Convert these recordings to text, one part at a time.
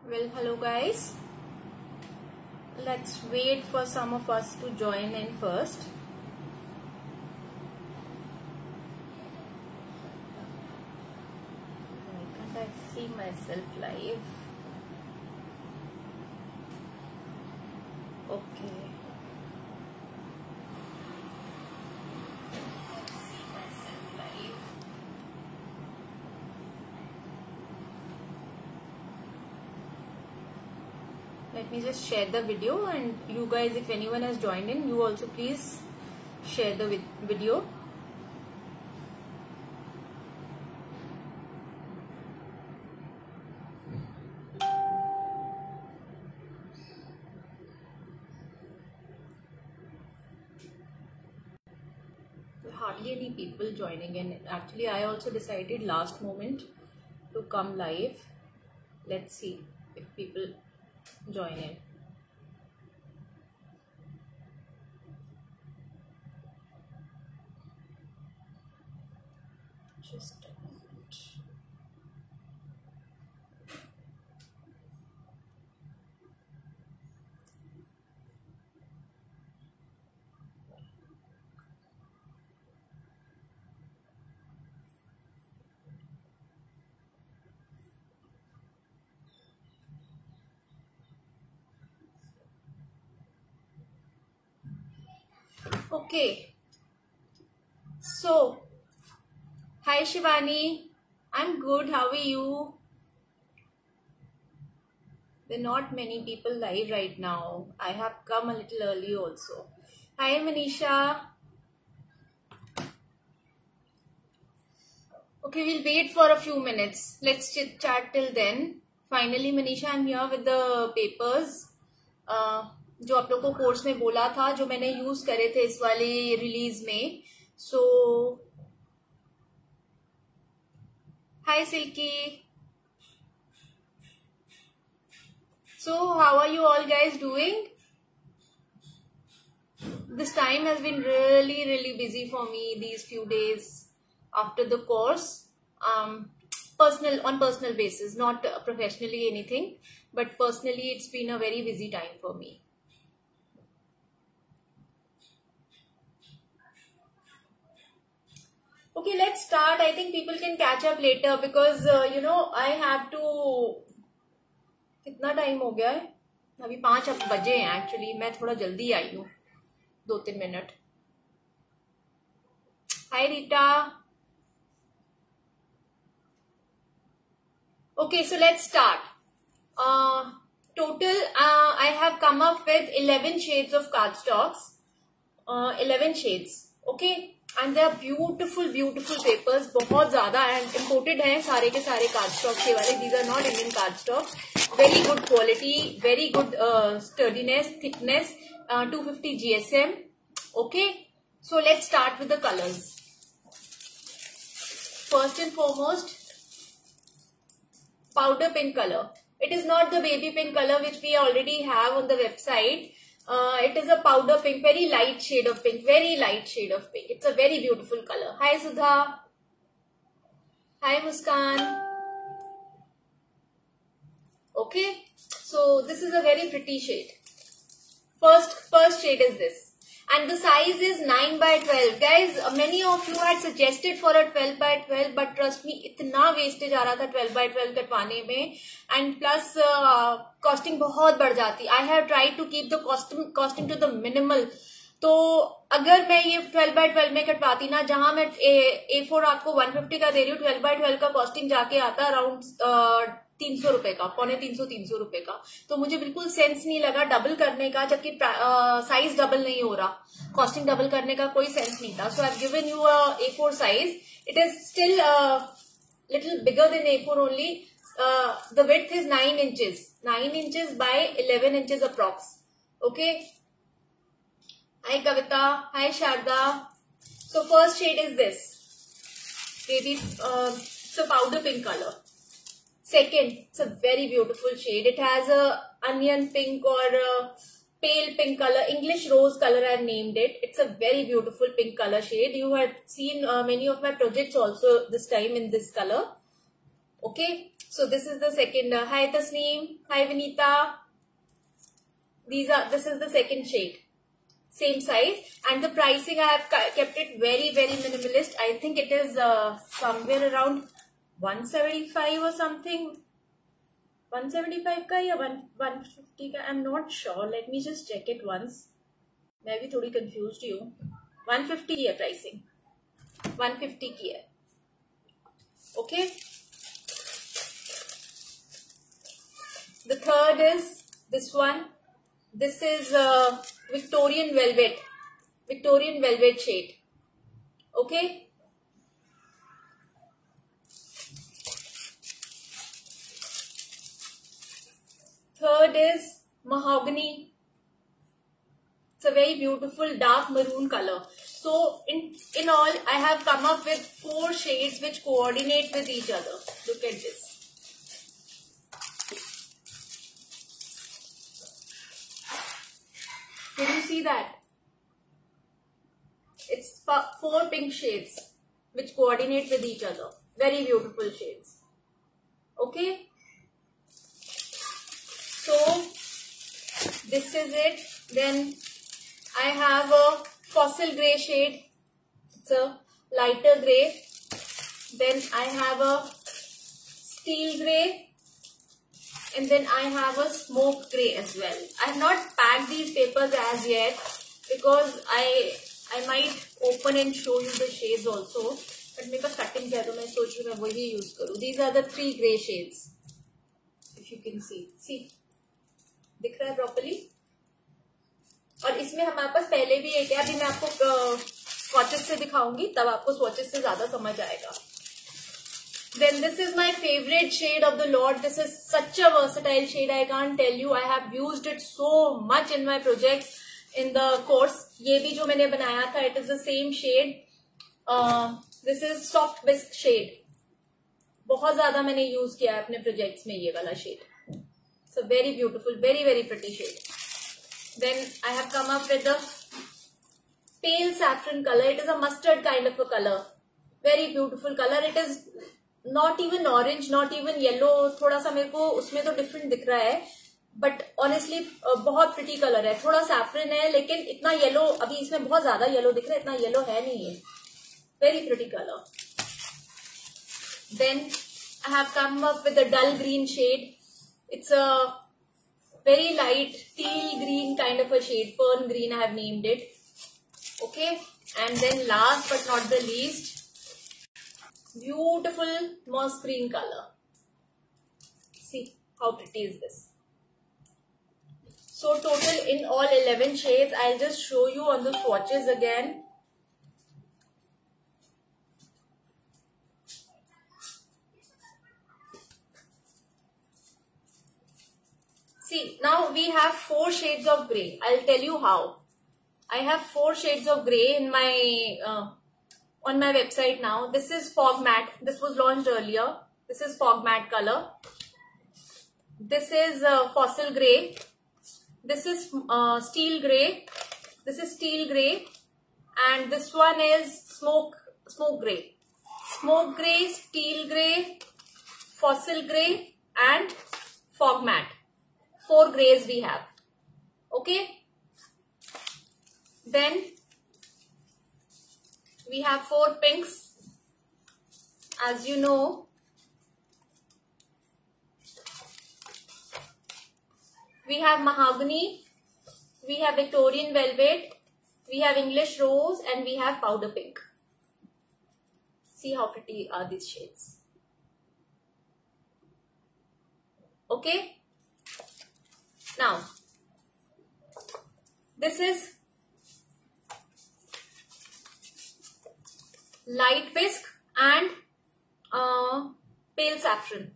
Well, hello guys. Let's wait for some of us to join in first. Why can't I see myself live? Okay. Let me just share the video, and you guys, if anyone has joined in, you also please share the video. Hardly any people joining in. Actually, I also decided last moment to come live. Let's see if people join in. Just a moment. Okay. So, hi Shivani. I'm good. How are you? There are not many people live right now. I have come a little early also. Hi Manisha. Okay, we'll wait for a few minutes. Let's chit chat till then. Finally, Manisha, I'm here with the papers. जो आप लोग को course में बोला था, जो मैंने use करे थे इस वाले रिलीज में. सो हाय silkie. So how are you all guys doing? This time has been really busy for me these few days after the course. On personal basis, not professionally anything, but personally it's been a very busy time for me. Okay, let's start. I think people can catch up later because I have to. कितना time हो गया है? अभी 5 बजे हैं. Actually मैं थोड़ा जल्दी आई हूँ, 2-3 minute. Hi Rita. Okay, so let's start. Total, I have come up with 11 shades of cardstocks. 11 shades. Okay, and they are beautiful papers. बहुत ज़्यादा and imported हैं सारे के सारे cardstock ये वाले. These are not Indian cardstock. Very good quality, very good sturdiness, thickness. 250 GSM. Okay, so let's start with the colors. First and foremost, powder pink color. It is not the baby pink color which we already have on the website. It is a powder pink, very light shade of pink, very light shade of pink. It's a very beautiful color. Hi Sudha. Hi Muskan. Okay, so this is a very pretty shade. First shade is this. And the size is 9x12. Guys, many of you had suggested for a 12x12, but trust me, इतना wastage आ रहा था 12x12 कटवाने में, and plus costing बहुत बढ़ जाती. I have tried to keep the costing to the minimal. तो अगर मैं ये 12x12 में कटवाती ना, जहां मैं A4 आपको 150 का दे रही हूँ, 12x12 का कॉस्टिंग जाके आता अराउंड 300 रुपए का, 350 रुपए का. तो मुझे बिल्कुल सेंस नहीं लगा डबल करने का, जबकि साइज डबल नहीं हो रहा. कॉस्टिंग डबल करने का कोई सेंस नहीं था. So I have given you a A4 size. It is still little bigger than A4 only. The width is 9 inches. 9 inches by 11 inches approx. Okay. Hi Kavita. Hi Sharda. So first shade is this. Baby, it's a powder pink color. Second, it's a very beautiful shade. It has a onion pink or a pale pink color, English rose color I have named it. It's a very beautiful pink color shade. You had seen many of my projects also this time in this color. Okay, So this is the second. Hi Tasneem. Hi Vinita. This is the second shade. Same size, and the pricing I have kept it very minimalist. I think it is somewhere around 175 or something. 175 का या 150 का, I'm not sure. Let me just check it once. मैं भी थोड़ी confused हूँ. 150 की है pricing. 150 की है. Okay. The third is this one. This is Victorian velvet shade. Okay. Third is mahogany. It's a very beautiful dark maroon color. So in all, I have come up with 4 shades which coordinate with each other. Look at this. Can you see that? It's 4 pink shades which coordinate with each other. Very beautiful shades. Okay. So this is it. Then I have a fossil grey shade. It's a lighter grey. Then I have a steel grey. And then I have a smoke grey as well. I have not packed these papers as yet because I might open and show you the shades also. But मेरे पास cutting है तो मैं सोच रही हूँ मैं वही use करूँ. These are the 3 grey shades. If you can see. See. दिख रहा है properly? और इसमें हमारे पास पहले भी एक है. अभी मैं आपको swatches से दिखाऊंगी तब आपको swatches से ज़्यादा समझ आएगा. Then this is my favorite shade of the lot. This is such a versatile shade. I can't tell you. I have used it so much in my projects in the course. ये भी जो मैंने बनाया था, it is the same shade. This is soft bisque shade. बहुत ज़्यादा मैंने use किया है अपने projects में ये वाला shade. It's a very beautiful, very pretty shade. Then I have come up with the pale saffron color. It is a mustard kind of a color. Very beautiful color. It is not even orange, not even yellow. थोड़ा सा मेरे को उसमें तो different दिख रहा है, but honestly बहुत pretty color है. थोड़ा saffron है लेकिन इतना yellow, अभी इसमें बहुत ज़्यादा yellow दिख रहा है, इतना yellow है नहीं है. Very pretty color. Then I have come up with a dull green shade. It's a very light teal green kind of a shade. Fern green I have named it. Okay. And then last but not the least, beautiful moss green color. See how pretty is this. So total in all 11 shades. I'll just show you on the swatches again. See, now we have 4 shades of grey. I'll tell you how. I have 4 shades of grey in my on my website now. This is fog matte. This was launched earlier. This is fog matte color. This is fossil grey. This is steel grey. This is steel grey. And this one is smoke grey. Smoke grey, steel grey, fossil grey and fog matte. 4 greys we have. Okay. Then we have 4 pinks, as you know. We have mahogany, we have Victorian velvet, we have English rose, and we have powder pink. See how pretty are these shades. Okay. Now, this is light bisque and pale saffron.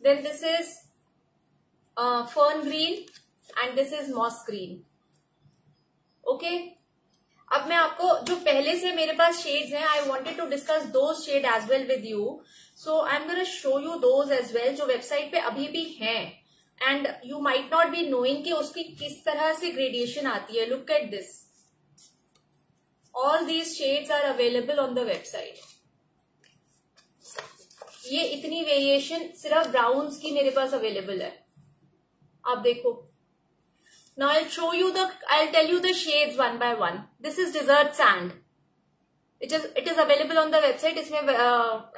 Then this is fern green and this is moss green. Okay. अब मैं आपको जो पहले से मेरे पास shades हैं, I wanted to discuss those shade as well with you. So I'm gonna show you those as well जो website पे अभी भी हैं. And you might not be knowing कि उसकी किस तरह से gradation आती है. Look at this. All these shades are available on the website. ये इतनी वेरिएशन सिर्फ ब्राउन्स की मेरे पास अवेलेबल है, आप देखो. Now I'll tell you the shades one by one. This is Desert Sand. It is available on the website. इसमें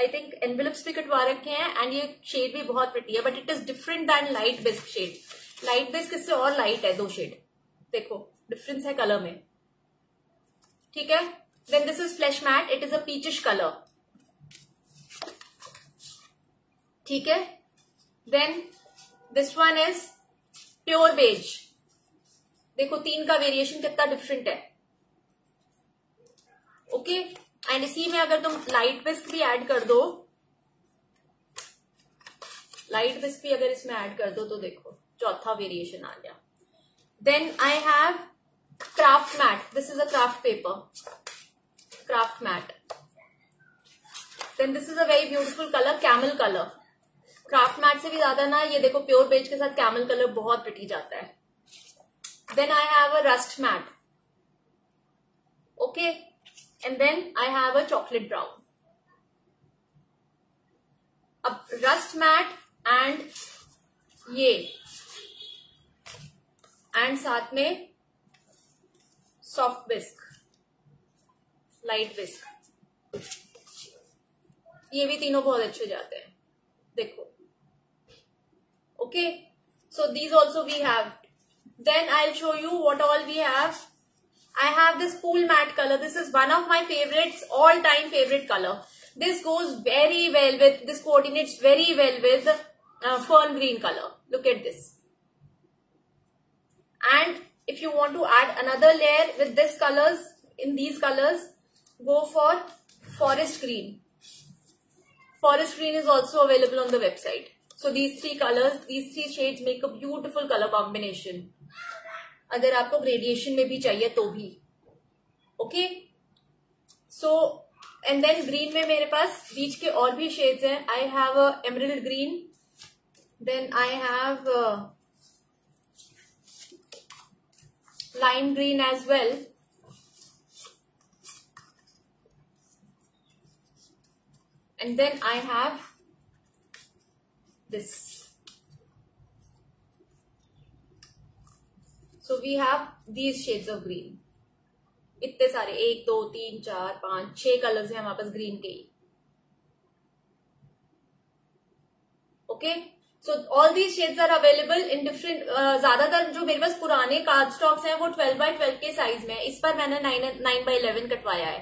I think envelopes भी कटवा रखे हैं, and ये shade भी बहुत pretty है, but it is different than light bisque shade. Light bisque इससे और light है, 2 shade. देखो difference है color में, ठीक है. Then this is Flesh Matte. It is a peachish color, ठीक है. Then this one is Pure Beige. देखो 3 का वेरिएशन कितना डिफरेंट है. ओके, एंड इसी में अगर तुम लाइट बिस्क भी ऐड कर दो, लाइट बिस्क भी अगर इसमें ऐड कर दो तो देखो चौथा वेरिएशन आ गया. Then I have craft mat. This is a craft paper, craft mat. Then this is a very beautiful colour, camel colour. Craft mat से भी ज्यादा ना ये देखो प्योर बेज के साथ कैमल कलर बहुत प्रिटी जाता है. Then I have a rust matte. Okay. And then I have a chocolate brown. अब rust matte and ये and साथ में soft bisque, light bisque. ये भी तीनों बहुत अच्छे जाते हैं, देखो. Okay. So these also we have. Then I'll show you what all we have. I have this pool matte color. This is one of my favorites, all-time favorite color. This goes very well with, this coordinates very well with fern green color. Look at this. And if you want to add another layer with this colors, in these colors, go for forest green. Forest green is also available on the website. So these 3 colors, these 3 shades make a beautiful color combination. अगर आपको gradation में भी चाहिए तो भी. Okay, so and then green में मेरे पास बीच के और भी शेड्स हैं. I have emerald green, then I have lime green as well, and then I have this. So we have these shades of green. इतने सारे 1 2 3 4 5 6 कलर्स हैं हमारे पास ग्रीन के ही. Okay, so all these shades are available in different. ज्यादातर जो मेरे पास पुराने कार्ड स्टॉक्स हैं वो 12x12 के साइज में है. इस पर मैंने 9x11 कटवाया है.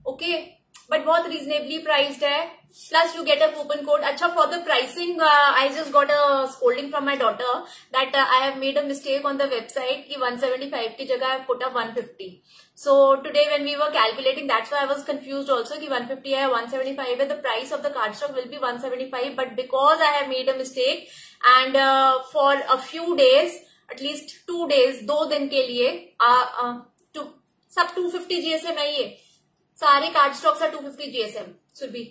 ओके, बट बहुत रीजनेबली प्राइस्ड है. Plus you get a coupon code. अच्छा, for the pricing, I just got a scolding from my daughter that I have made a mistake on the website कि 175 की जगह I have put up 150. So today when we were calculating, that's why I was confused also कि 150 है 175 है. The price of the cardstock will be 175, but because I have made a mistake and for a few days, at least 2 days, 2 दिन के लिए सब 250 GSM है. ये सारे card stocks are 250 GSM should be.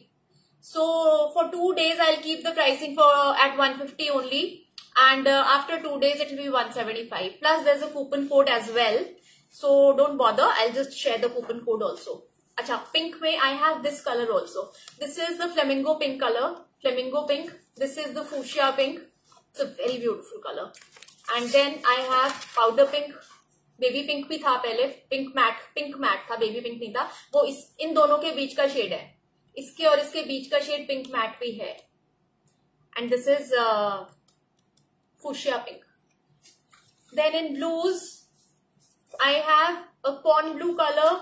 So for 2 days I'll keep the pricing for at 150 only, and after 2 days it will be 175. Plus there's a coupon code as well, so don't bother. I'll just share the coupon code also. Acha, pink mein I have this color also. This is the flamingo pink color. Flamingo pink. This is the fuchsia pink. It's a very beautiful color. And then I have powder pink. Baby pink भी था पहले. Pink mat था, baby pink नहीं था. वो इन दोनों के बीच का शेड है. इसके और इसके बीच का शेड पिंक मैट भी है. And this is fuchsia pink. Then in blues I have a corn blue colour.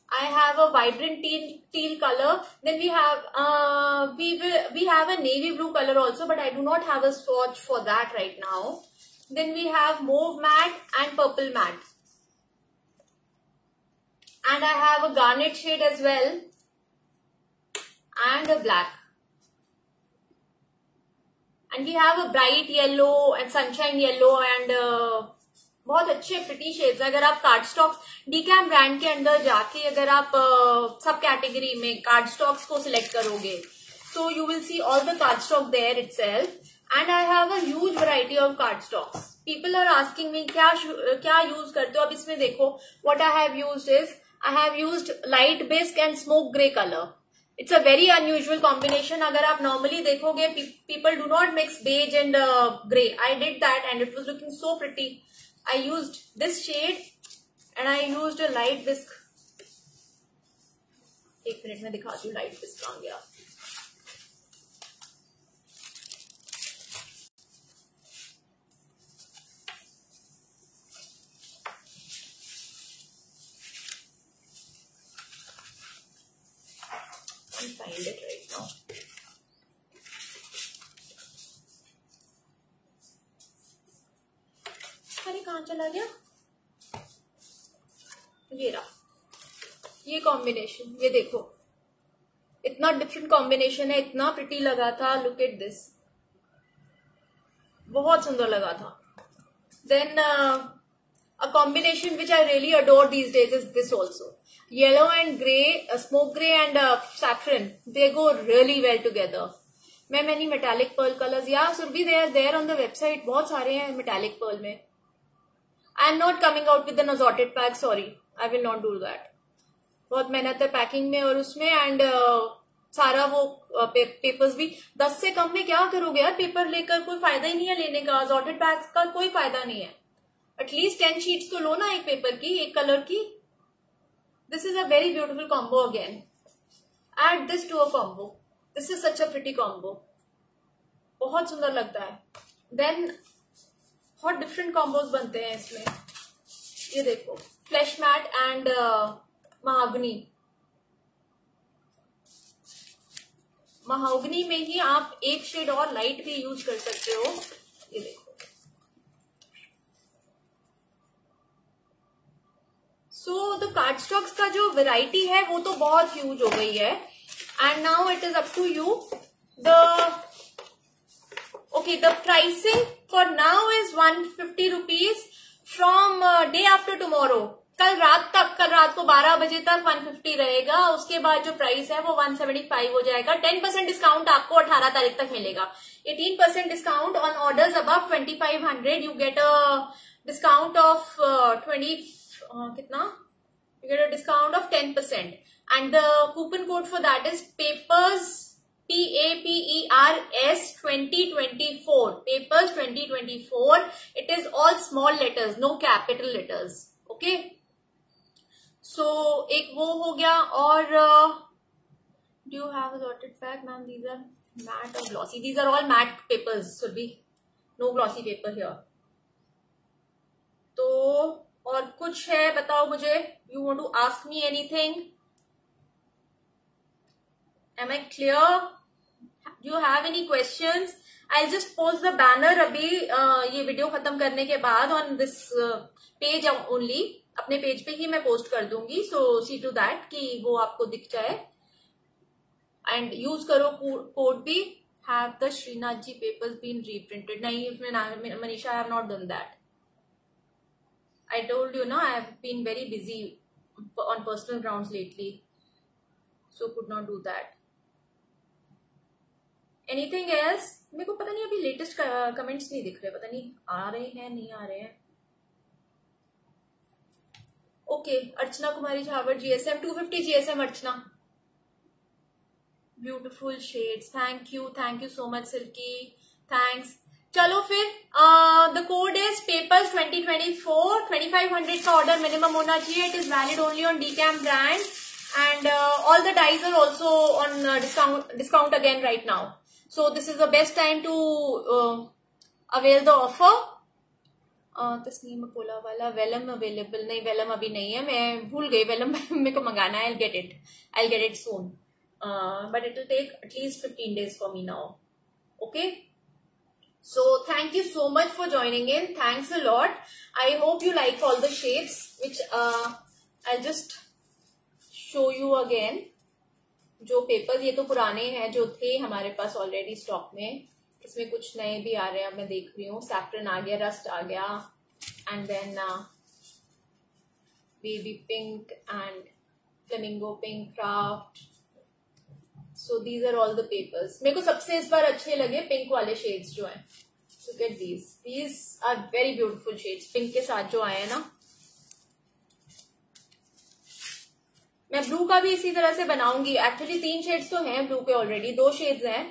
I have a vibrant teal color. Then we have a navy blue color also, but I do not have a swatch for that right now. Then we have mauve matte and purple matte. And I have a garnet shade as well. And a black. And we have a bright yellow and sunshine yellow and बहुत अच्छे pretty shades. अगर आप card stocks डीकैम brand के अंदर जाके अगर आप सब कैटेगरी में कार्ड स्टॉक्स को सिलेक्ट करोगे, so you will see all the card stock there itself. And I have a huge variety of card stocks. People are asking me क्या यूज करते हो. अब इसमें देखो what I have used is I have used light bisque and smoke grey color. It's a very unusual combination. अगर आप normally देखोगे people do not mix beige and grey. I did that and it was looking so pretty. I used this shade and I used a light whisk. एक minute में दिखाती हूँ light विस्क कहाँ गया. Find it right now. अरे कहाँ चला गया? ये रहा. ये कॉम्बिनेशन, ये देखो इतना डिफरेंट कॉम्बिनेशन है, इतना प्रिटी लगा था. लुक एट दिस, बहुत सुंदर लगा था. देन a combination which I really adore these days is this also. Yellow and grey, smoke grey and saffron, they go really well together. many metallic pearl colors. Yeah, Surbhi, they are there on the website. बहुत सारे हैं metallic pearl में. I am not coming out with an assorted pack. Sorry, I will not do that. बहुत मेहनत है packing में और उसमें. एंड सारा वो पेपर्स भी 10 से कम में क्या करोगे यार. पेपर लेकर कोई फायदा ही नहीं है लेने का. असॉर्टेड पैक्स का कोई फायदा नहीं है. एटलीस्ट 10 शीट्स तो लो ना एक पेपर की, एक कलर की. This is a very beautiful combo. Again add this to a combo. This is such a pretty combo. बहुत सुंदर लगता है. देन बहुत डिफरेंट कॉम्बोज बनते हैं इसमें. ये देखो, flash mat and mahogany. Mahogany में ही आप एक शेड और लाइट भी यूज कर सकते हो. ये देखो. सो द कार्डस्टॉक्स का जो वैरायटी है वो तो बहुत ह्यूज हो गई है. And now it is up to you. The pricing for now is 150 rupees from day after tomorrow. कल रात को 12 बजे तक 150 रहेगा. उसके बाद जो प्राइस है वो 175 हो जाएगा. 10% डिस्काउंट आपको 18 तारीख तक मिलेगा. 18% discount on orders above 2500. You get a discount of 20 कितना? You get a discount of 10%. And the coupon code for that is PAPERS, PAPERS 2024. PAPERS 2024. It is all small letters, no capital letters. Okay. So एक वो हो गया. और do you have a sorted pack, ma'am? These are matte or glossy. These are all matte papers. Should be no glossy paper here. तो और कुछ है बताओ मुझे. You want to ask me anything? Am I clear? Do you have any questions? I just post the banner अभी ये video खत्म करने के बाद ऑन दिस पेज ओनली. अपने पेज पे ही मैं पोस्ट कर दूंगी. सो सी टू दैट कि वो आपको दिख जाए. एंड यूज करो कोड भी. Have the Srinath ji papers been reprinted? नहीं, उसमें Manisha, I have not done that. I told you, I have been very busy on personal grounds lately, so could not do that. Anything else? मेरे को पता नहीं अभी latest comments नहीं दिख रहे. पता नहीं आ रहे हैं नहीं आ रहे हैं. Okay, Archana Kumari Jhawar GSM 250 GSM. Archana, beautiful shades. Thank you so much Silky. Thanks. चलो फिर द कोड इज पेपर्स 2024. 2500 का ऑर्डर मिनिमम होना चाहिए. It is valid only on Decam brand and all the dies are also on discount again right now. So this is the best time to avail the offer. Tasneem Kola वाला vellum available? नहीं, vellum अभी नहीं है. मैं भूल गई Welham मेरे को मंगाना है. I get it soon, but it will take at least 15 days for me now. Okay. So thank you so much for joining in. Thanks a lot. I hope you like all the shades, which I'll just show you again. जो papers ये तो पुराने हैं जो थे हमारे पास already stock में. इसमें कुछ नए भी आ रहे हैं. अब मैं देख रही हूँ. सैफ्रन आ गया, रस्ट आ गया, and then baby pink and flamingo pink craft. So these are all the papers. मेरे को सबसे इस बार अच्छे लगे पिंक वाले शेड्स जो हैं. Look at these. These are very beautiful shades. Pink के साथ जो आए हैं ना, मैं ब्लू का भी इसी तरह से बनाऊंगी. एक्चुअली 3 शेड्स तो हैं ब्लू के ऑलरेडी, 2 शेड्स हैं,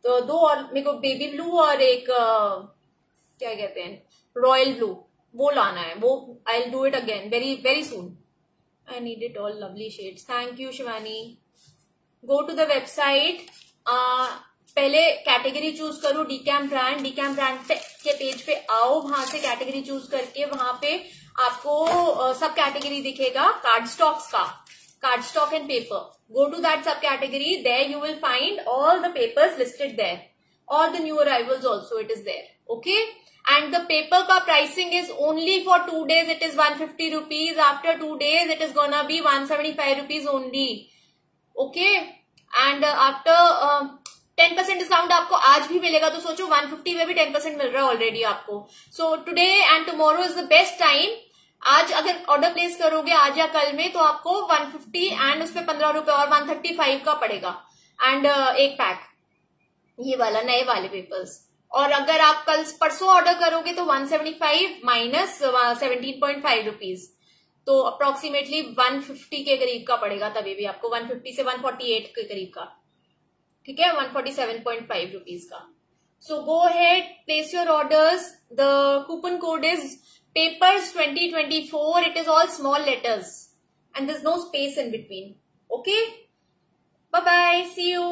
तो 2 और मेरे को बेबी ब्लू और एक क्या कहते हैं रॉयल ब्लू, वो लाना है. वो I will do it again very very soon. I need it all lovely shades. Thank you Shivani. Go to the website. पहले कैटेगरी चूज करो डीकैम ब्रांड. डीकैम ब्रांड के पेज पे आओ, वहां से कैटेगरी चूज करके वहां पे आपको सब कैटेगरी दिखेगा कार्ड स्टॉक्स का, card stock and paper. Go to that sub category. There you will find all the papers listed there, और the new arrivals also it is there. Okay. And the paper ka pricing is only for 2 days. It is 150 rupees. After 2 days, it is gonna be 175 rupees only. Okay. And after 10% discount आपको आज भी मिलेगा, तो सोचो 150 में भी 10% मिल रहा है ऑलरेडी आपको. So today and tomorrow is the best time. आज अगर ऑर्डर प्लेस करोगे आज या कल में, तो आपको 150 एंड उस पर 15 रुपए और 135 का पड़ेगा. एंड एक पैक ये वाला नए वाले पेपर्स. और अगर आप कल परसों ऑर्डर करोगे तो 175 माइनस 17.5 रुपीज, तो अप्रोक्सीमेटली 150 के करीब का पड़ेगा. तभी भी आपको 150 से 148 के करीब का, ठीक है, 147.5 रुपीज का. So go head, place your orders. The coupon code is papers 2024. It is all small letters and there is no space in between. Okay, bye bye, see you.